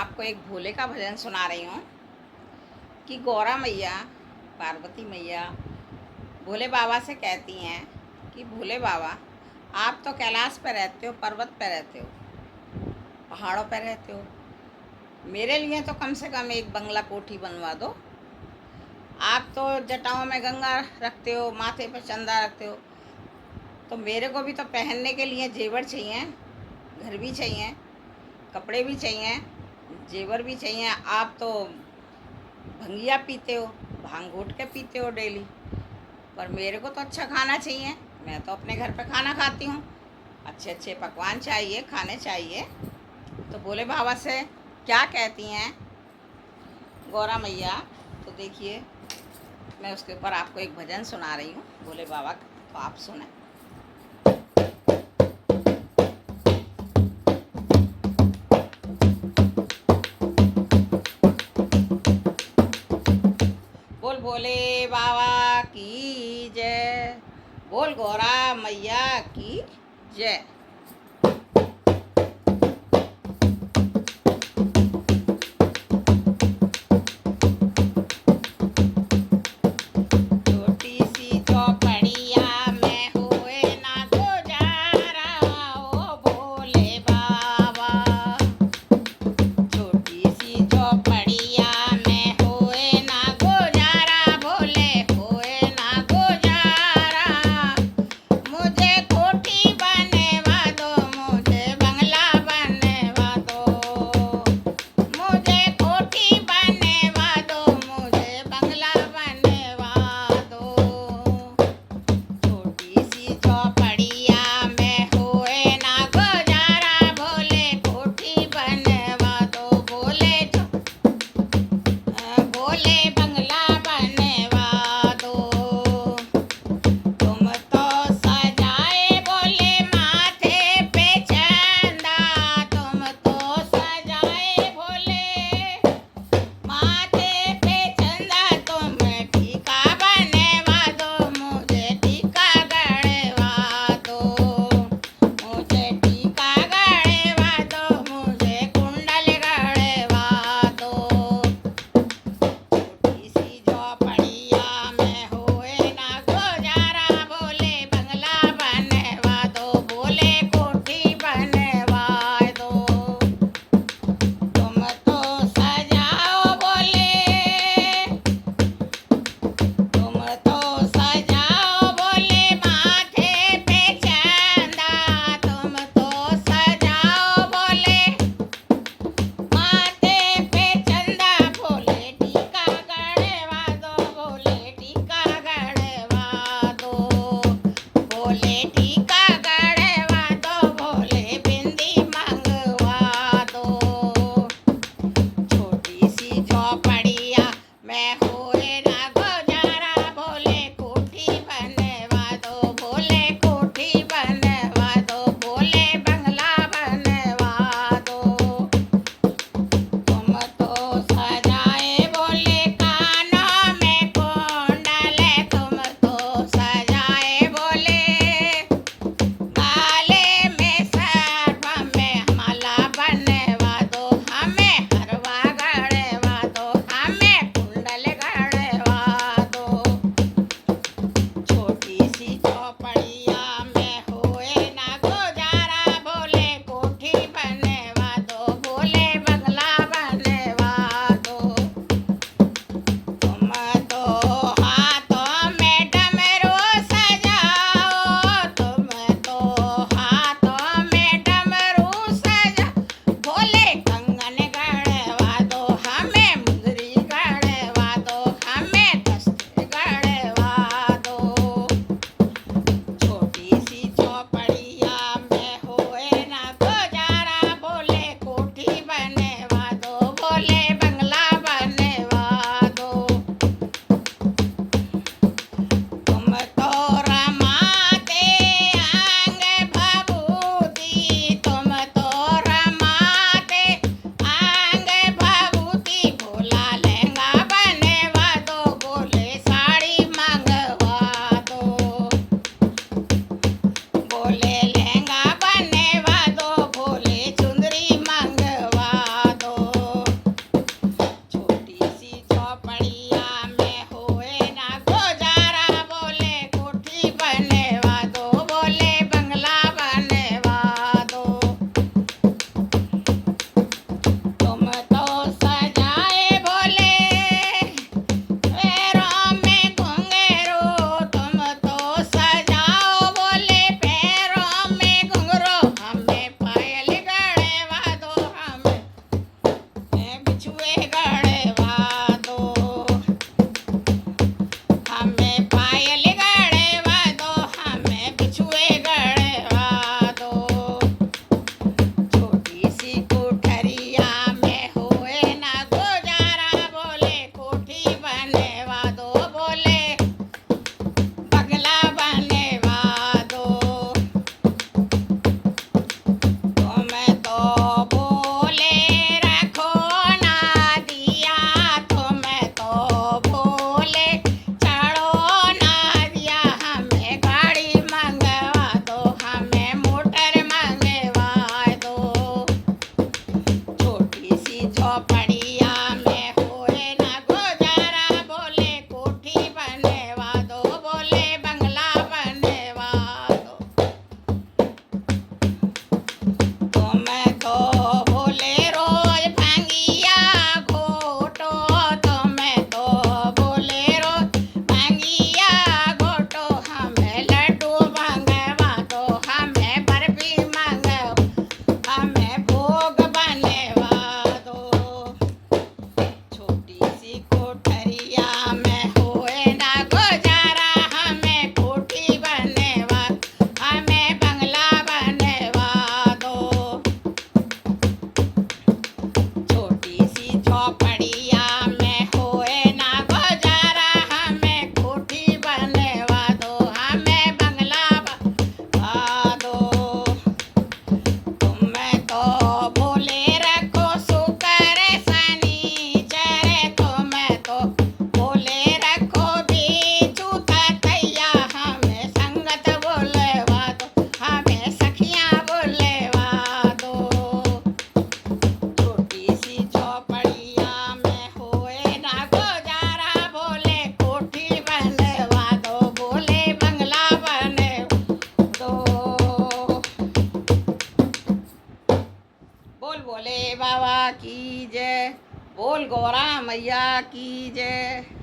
आपको एक भोले का भजन सुना रही हूँ कि गौरा मैया, पार्वती मैया भोले बाबा से कहती हैं कि भोले बाबा, आप तो कैलाश पर रहते हो, पर्वत पर रहते हो, पहाड़ों पर रहते हो, मेरे लिए तो कम से कम एक बंगला कोठी बनवा दो। आप तो जटाओं में गंगा रखते हो, माथे पर चंदा रखते हो, तो मेरे को भी तो पहनने के लिए जेवर चाहिए, घर भी चाहिए, कपड़े भी चाहिए, जेवर भी चाहिए। आप तो भंगिया पीते हो, भांग घोट के पीते हो डेली, पर मेरे को तो अच्छा खाना चाहिए। मैं तो अपने घर पे खाना खाती हूँ, अच्छे अच्छे पकवान चाहिए, खाने चाहिए। तो भोले बाबा से क्या कहती हैं गौरा मैया, तो देखिए मैं उसके ऊपर आपको एक भजन सुना रही हूँ भोले बाबा का, तो आप सुने। बोल भोले बाबा की जय, बोल गौरा मैया की जय। छोटी सी चौपड़िया में हुए ना गुजारा, ओ भोले बाबा। छोटी सी चौपड़िया में हुए ना गुजारा, भोले हुए ना गुजारा। मुझे कोठी बनवा दो, मुझे बंगला बनवा दो, मुझे कोठी बनवा दो, मुझे बंगला बनवा दो। छोटी सी चौपड़िया में हुए ना गुजारा, भोले कोठी बनवा दो, भोले बंगला बनवा दो। तुम तो सजाए बोले माथे पे चंदा, तुम तो सजाए भोले माथे पे चंदा। तुम टीका बनवा दो, मुझे टीका गढ़वा दो, मुझे टीका गढ़वा दो, मुझे कुंडल गढ़वा दो। छोटी बोल गौरा मैया की जय।